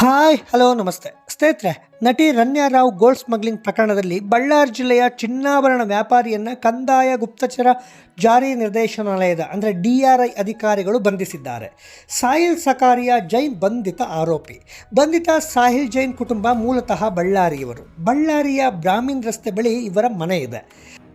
Hi hello ನಮಸ್ತೆ ಸ್ನೇಹಿತರೆ, ನಟಿ ರನ್ಯಾ ರಾವ್ ಗೋಲ್ಡ್ ಸ್ಮಗ್ಲಿಂಗ್ ಪ್ರಕರಣದಲ್ಲಿ ಬಳ್ಳಾರಿ ಜಿಲ್ಲೆಯ ಚಿನ್ನಾಭರಣ ವ್ಯಾಪಾರಿಯನ್ನು ಕಂದಾಯ ಗುಪ್ತಚರ ಜಾರಿ ನಿರ್ದೇಶನಾಲಯದ ಅಂದರೆ DRI ಅಧಿಕಾರಿಗಳು ಬಂಧಿಸಿದ್ದಾರೆ. ಸಾಹಿಲ್ ಸಕಾರಿಯಾ ಜೈನ್ ಬಂಧಿತ ಆರೋಪಿ. ಬಂಧಿತ ಸಾಹಿಲ್ ಜೈನ್ ಕುಟುಂಬ ಮೂಲತಃ ಬಳ್ಳಾರಿಯವರು. ಬಳ್ಳಾರಿಯ ಬ್ರಾಹ್ಮಿನ್ ರಸ್ತೆ ಬಳಿ ಇವರ ಮನೆ ಇದೆ.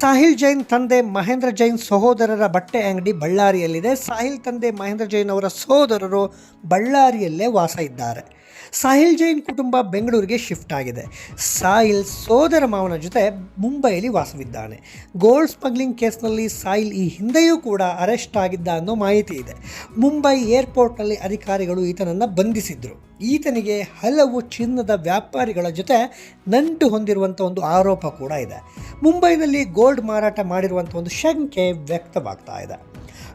ಸಾಹಿಲ್ ಜೈನ್ ತಂದೆ ಮಹೇಂದ್ರ ಜೈನ್ ಸಹೋದರರ ಬಟ್ಟೆ ಅಂಗಡಿ ಬಳ್ಳಾರಿಯಲ್ಲಿದೆ. ಸಾಹಿಲ್ ತಂದೆ ಮಹೇಂದ್ರ ಜೈನ್ ಅವರ ಸಹೋದರರು ಬಳ್ಳಾರಿಯಲ್ಲೇ ವಾಸ ಇದ್ದಾರೆ. ಸಾಹಿಲ್ ಜೈನ್ ಕುಟುಂಬ ಬೆಂಗಳೂರಿಗೆ ಶಿಫ್ಟ್ ಆಗಿದೆ. ಸಾಹಿಲ್ ಸೋದರ ಮಾವನ ಜೊತೆ ಮುಂಬೈಯಲ್ಲಿ ವಾಸವಿದ್ದಾನೆ. ಗೋಲ್ಡ್ ಸ್ಮಗ್ಲಿಂಗ್ ಕೇಸ್ನಲ್ಲಿ ಸಾಹಿಲ್ ಈ ಹಿಂದೆಯೂ ಕೂಡ ಅರೆಸ್ಟ್ ಆಗಿದ್ದ ಅನ್ನೋ ಮಾಹಿತಿ ಇದೆ. ಮುಂಬೈ ಏರ್ಪೋರ್ಟ್ನಲ್ಲಿ ಅಧಿಕಾರಿಗಳು ಈತನನ್ನು ಬಂಧಿಸಿದ್ರು. ಈತನಿಗೆ ಹಲವು ಚಿನ್ನದ ವ್ಯಾಪಾರಿಗಳ ಜೊತೆ ನಂಟು ಹೊಂದಿರುವಂಥ ಒಂದು ಆರೋಪ ಕೂಡ ಇದೆ. ಮುಂಬೈನಲ್ಲಿ ಗೋಲ್ಡ್ ಮಾರಾಟ ಮಾಡಿರುವಂಥ ಒಂದು ಶಂಕೆ ವ್ಯಕ್ತವಾಗ್ತಾ ಇದೆ.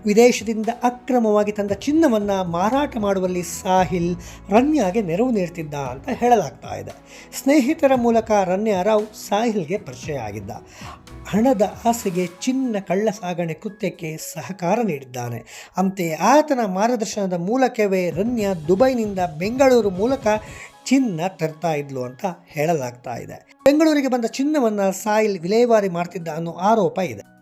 ವಿದೇಶದಿಂದ ಅಕ್ರಮವಾಗಿ ತಂದ ಚಿನ್ನವನ್ನು ಮಾರಾಟ ಮಾಡುವಲ್ಲಿ ಸಾಹಿಲ್ ರನ್ಯಾಗೆ ನೆರವು ನೀಡ್ತಿದ್ದ ಅಂತ ಹೇಳಲಾಗ್ತಾ ಇದೆ. ಸ್ನೇಹಿತರ ಮೂಲಕ ರನ್ಯಾ ರಾವ್ ಸಾಹಿಲ್ಗೆ ಪರಿಚಯ ಆಗಿದ್ದ. ಹಣದ ಆಸೆಗೆ ಚಿನ್ನ ಕಳ್ಳ ಸಾಗಣೆ ಕೃತ್ಯಕ್ಕೆ ಸಹಕಾರ ನೀಡಿದ್ದಾನೆ. ಅಂತೆಯೇ ಆತನ ಮಾರ್ಗದರ್ಶನದ ಮೂಲಕವೇ ರನ್ಯಾ ದುಬೈನಿಂದ ಬೆಂಗಳೂರು ಮೂಲಕ ಚಿನ್ನ ತರ್ತಾ ಇದ್ಲು ಅಂತ ಹೇಳಲಾಗ್ತಾ ಇದೆ. ಬೆಂಗಳೂರಿಗೆ ಬಂದ ಚಿನ್ನವನ್ನು ಸಾಹಿಲ್ ವಿಲೇವಾರಿ ಮಾಡ್ತಿದ್ದ ಅನ್ನೋ ಆರೋಪ ಇದೆ.